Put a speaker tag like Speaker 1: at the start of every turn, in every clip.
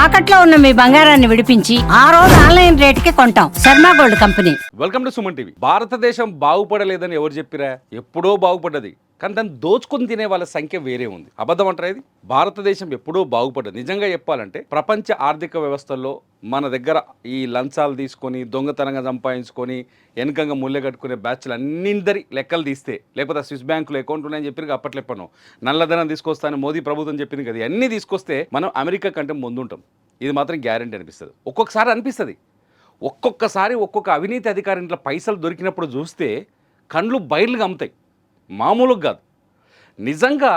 Speaker 1: తాకట్లో ఉన్న మీ బంగారాన్ని విడిపించి ఆ రోజు ఆన్లైన్ రేటుకి కొంటాం. Sharma gold company.
Speaker 2: Welcome to Suman TV. భారతదేశం బాగుపడలేదని ఎవరు చెప్పిరా? ఎప్పుడో బాగుపడ్డది. కానీ దాన్ని దోచుకుని తినే వాళ్ళ సంఖ్య వేరే ఉంది. అబద్ధం అంటారా ఇది? భారతదేశం ఎప్పుడో బాగుపడ్డది. నిజంగా చెప్పాలంటే ప్రపంచ ఆర్థిక వ్యవస్థల్లో మన దగ్గర ఈ లంచాలు తీసుకొని దొంగతనంగా సంపాదించుకొని వెనకంగా ముళ్ళె కట్టుకునే బ్యాచ్లు అన్నిందరి లెక్కలు తీస్తే, లేకపోతే స్విస్ బ్యాంకులో అకౌంట్ ఉన్నాయని చెప్పి అప్పట్లో చెప్పను, నల్లధనం తీసుకొస్తాను మోదీ ప్రభుత్వం చెప్పింది కదా, అన్నీ తీసుకొస్తే మనం అమెరికా కంటే ముందుంటాం. ఇది మాత్రం గ్యారెంటీ అనిపిస్తుంది. ఒక్కొక్కసారి అనిపిస్తుంది. ఒక్కొక్కసారి ఒక్కొక్క అవినీతి అధికారి ఇంట్లో పైసలు దొరికినప్పుడు చూస్తే కండ్లు బయర్లు గమ్ముతాయి. మామూలుగా కాదు. నిజంగా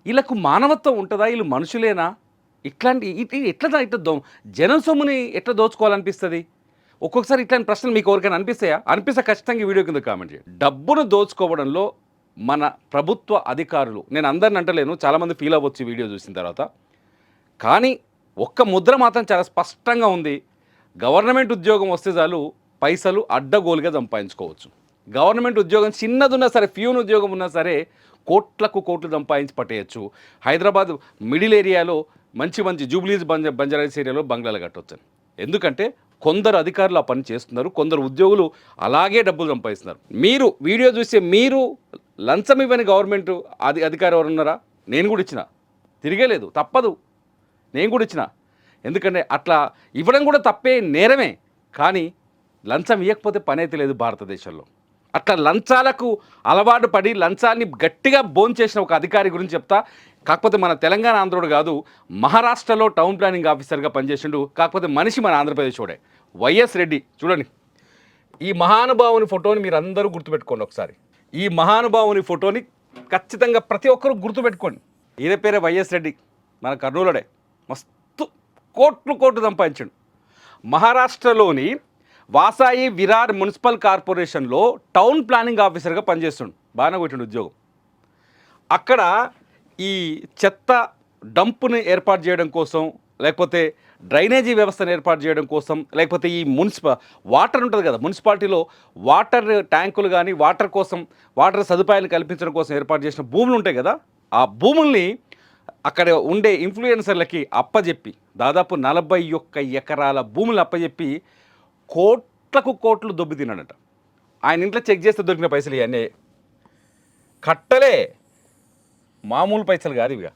Speaker 2: వీళ్ళకు మానవత్వం ఉంటుందా? వీళ్ళు మనుషులేనా? ఇట్లాంటి ఎట్లా జనం సొమ్ముని ఎట్లా దోచుకోవాలనిపిస్తుంది? ఒక్కొక్కసారి ఇట్లాంటి ప్రశ్నలు మీకు ఎవరికైనా అనిపిస్తాయా? అనిపిస్తే ఖచ్చితంగా వీడియో కింద కామెంట్ చేయండి. డబ్బును దోచుకోవడంలో మన ప్రభుత్వ అధికారులు, నేను అందరిని అంటలేను, చాలామంది ఫీల్ అవ్వచ్చు వీడియో చూసిన తర్వాత, కానీ ఒక్క ముద్ర మాత్రం చాలా స్పష్టంగా ఉంది. గవర్నమెంట్ ఉద్యోగం వస్తే చాలు పైసలు అడ్డగోలుగా సంపాదించుకోవచ్చు. గవర్నమెంట్ ఉద్యోగం చిన్నదున్నా సరే, ఫ్యూన్ ఉద్యోగం ఉన్నా సరే కోట్లకు కోట్లు సంపాదించి పట్టేయచ్చు. హైదరాబాద్ మిడిల్ ఏరియాలో మంచి మంచి జూబ్లీస్ బంజారాస్ ఏరియాలో బంగ్లాలు కట్టవచ్చు. ఎందుకంటే కొందరు అధికారులు ఆ పని చేస్తున్నారు, కొందరు ఉద్యోగులు అలాగే డబ్బులు సంపాదిస్తున్నారు. మీరు వీడియో చూస్తే మీరు లంచం ఇవ్వని గవర్నమెంట్ అధికారి ఎవరు ఉన్నారా? నేను కూడా ఇచ్చిన, తిరిగేలేదు, తప్పదు, నేను కూడా ఇచ్చిన. ఎందుకంటే అట్లా ఇవ్వడం కూడా తప్పే, నేరమే. కానీ లంచం ఇవ్వకపోతే పని అయితే లేదు భారతదేశంలో. అట్లా లంచాలకు అలవాటు పడి లంచాన్ని గట్టిగా భోంచేసిన ఒక అధికారి గురించి చెప్తా. కాకపోతే మన తెలంగాణ ఆంధ్రుడు కాదు, మహారాష్ట్రలో టౌన్ ప్లానింగ్ ఆఫీసర్గా పనిచేసిండు. కాకపోతే మనిషి మన ఆంధ్రప్రదేశ్ వాడే, వైఎస్ రెడ్డి. చూడండి, ఈ మహానుభావుని ఫోటోని మీరు అందరూ గుర్తుపెట్టుకోండి. ఒకసారి ఈ మహానుభావుని ఫోటోని ఖచ్చితంగా ప్రతి ఒక్కరూ గుర్తుపెట్టుకోండి. ఈయన పేరే వైఎస్ రెడ్డి, మన కర్నూలుడే. మస్తు కోట్లు సంపాదించాడు. మహారాష్ట్రలోని వాసాయి విరార్ మున్సిపల్ కార్పొరేషన్లో టౌన్ ప్లానింగ్ ఆఫీసర్గా పనిచేస్తుండు. బాగానే కొట్టిండు ఉద్యోగం. అక్కడ ఈ చెత్త డంప్ని ఏర్పాటు చేయడం కోసం, లేకపోతే డ్రైనేజీ వ్యవస్థను ఏర్పాటు చేయడం కోసం, లేకపోతే ఈ వాటర్ ఉంటుంది కదా, మున్సిపాలిటీలో వాటర్ ట్యాంకులు కానీ వాటర్ సదుపాయాలు కల్పించడం కోసం ఏర్పాటు చేసిన భూములు ఉంటాయి కదా, ఆ భూముల్ని అక్కడ ఉండే ఇన్ఫ్లుయెన్సర్లకి అప్పజెప్పి దాదాపు 41 ఎకరాల భూములు అప్పజెప్పి కోట్లకు కోట్లు దొబ్బి తిన్నాడట. ఆయన ఇంట్లో చెక్ చేస్తే దొరికిన పైసలు ఇవన్నీ కట్టలే, మామూలు పైసలు కాదు ఇవిగా.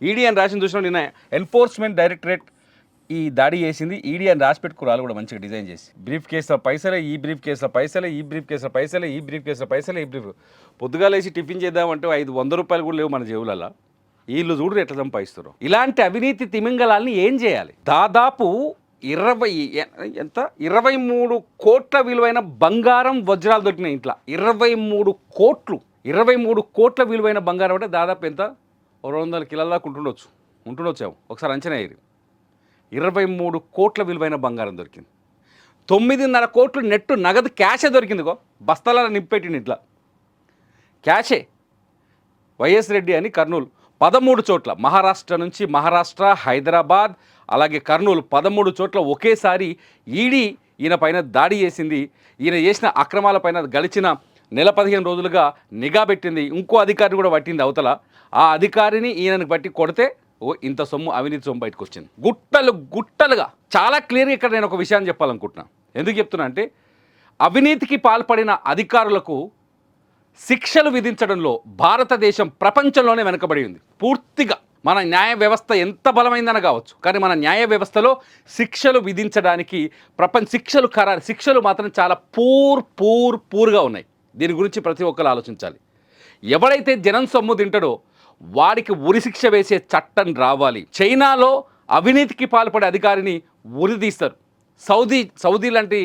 Speaker 2: ఈడీ అని రాసిన చూసిన నిన్న ఎన్ఫోర్స్మెంట్ డైరెక్టరేట్ ఈ దాడి చేసింది. ఈడీ అని రాసి పెట్టుకురాలు కూడా మంచిగా డిజైన్ చేసి, బ్రీఫ్ కేసుల పైసలే, ఈ బ్రీఫ్ కేసుల పైసలే, ఈ బ్రీఫ్ కేసుల పైసలే, ఈ బ్రీఫ్ కేసుల పైసలే, ఈ బ్రీఫ్. పొద్దుగా లేచి టిఫిన్ చేద్దామంటే 500 రూపాయలు కూడా లేవు మన జేబులలో. వీళ్ళు చూడరు ఎట్లా సంపాదిస్తారు. ఇలాంటి అవినీతి తిమింగళాలని ఏం చేయాలి? దాదాపు 23 కోట్ల విలువైన బంగారం వజ్రాలు దొరికినాయి ఇంట్లో. 23 కోట్ల విలువైన బంగారం అంటే దాదాపు ఎంత? 200 కిలోల దాకా ఉంటుండొచ్చాము. ఒకసారి అంచనా అయ్యి 23 కోట్ల విలువైన బంగారం దొరికింది. 9.5 కోట్లు నెట్టు నగదు క్యాషే దొరికిందిగో, బస్తాల నింపెట్టింది ఇట్లా క్యాషే. వైఎస్ రెడ్డి అని కర్నూలు 13 చోట్ల, మహారాష్ట్ర, హైదరాబాద్, అలాగే కర్నూలు 13 చోట్ల ఒకేసారి ఈడీ ఈయన పైన దాడి చేసింది. ఈయన చేసిన అక్రమాలపైన గడిచిన నెల 15 రోజులుగా నిఘా పెట్టింది. ఇంకో అధికారిని కూడా పట్టింది అవతల. ఆ అధికారిని ఈయనను బట్టి కొడితే ఇంత సొమ్ము, అవినీతి సొమ్ము బయటకు వచ్చింది. గుట్టలుగా చాలా క్లియర్గా ఇక్కడ నేను ఒక విషయాన్ని చెప్పాలనుకుంటున్నాను. ఎందుకు చెప్తున్నా అంటే, అవినీతికి పాల్పడిన అధికారులకు శిక్షలు విధించడంలో భారతదేశం ప్రపంచంలోనే వెనుకబడి ఉంది పూర్తిగా. మన న్యాయ వ్యవస్థ ఎంత బలమైందని కావచ్చు, కానీ మన న్యాయ వ్యవస్థలో శిక్షలు విధించడానికి శిక్షలు మాత్రం చాలా పూర్గా ఉన్నాయి. దీని గురించి ప్రతి ఒక్కరు ఆలోచించాలి. ఎవడైతే జనం సొమ్ము తింటాడో వాడికి ఉరిశిక్ష వేసే చట్టం రావాలి. చైనాలో అవినీతికి పాల్పడే అధికారిని ఉరిదీస్తారు. సౌదీ లాంటి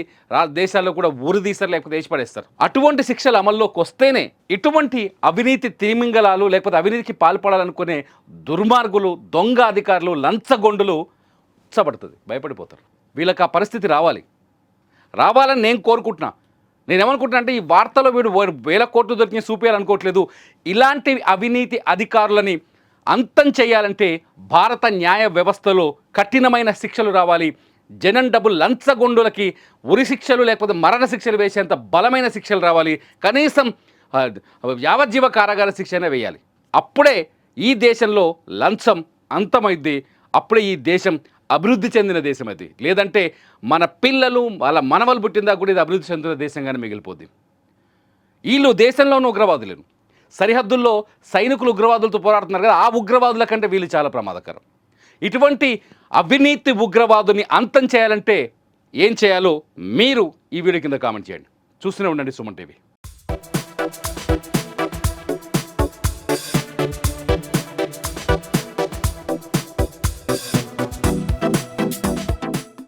Speaker 2: దేశాల్లో కూడా ఉరిదీస్తారు, లేకపోతే వేసిపడేస్తారు. అటువంటి శిక్షలు అమల్లోకి వస్తేనే ఇటువంటి అవినీతి తిమింగళాలు, లేకపోతే అవినీతికి పాల్పడాలనుకునే దుర్మార్గులు, దొంగ అధికారులు, లంచగొండులు ఉచ్చబడుతుంది, భయపడిపోతారు. వీళ్ళకి ఆ పరిస్థితి రావాలని నేను కోరుకుంటున్నా. నేనేమనుకుంటున్నా అంటే, ఈ వార్తలో వీడు 1000 కోట్లు దొరికి చూపించాలనుకోవట్లేదు. ఇలాంటి అవినీతి అధికారులని అంతం చేయాలంటే భారత న్యాయ వ్యవస్థలో కఠినమైన శిక్షలు రావాలి. జనం డబ్బులు లంచగొండులకి ఉరి శిక్షలు, లేకపోతే మరణ శిక్షలు వేసేంత బలమైన శిక్షలు రావాలి. కనీసం యావజ్జీవ కారాగార శిక్షనే వేయాలి. అప్పుడే ఈ దేశంలో లంచం అంతమైద్ది. అప్పుడే ఈ దేశం అభివృద్ధి చెందిన దేశం అది. లేదంటే మన పిల్లలు వాళ్ళ మనవలు పుట్టిందా కూడా ఇది అభివృద్ధి చెందిన దేశంగానే మిగిలిపోద్ది. వీళ్ళు దేశంలోని ఉగ్రవాదులను సరిహద్దుల్లో సైనికులు ఉగ్రవాదులతో పోరాడుతున్నారు కదా, ఆ ఉగ్రవాదుల కంటే వీళ్ళు చాలా ప్రమాదకరం. ఇటువంటి అవినీతి ఉగ్రవాదుని అంతం చేయాలంటే ఏం చేయాలో మీరు ఈ వీడియో కింద కామెంట్ చేయండి. చూస్తూనే ఉండండి సుమన్ టీవీ.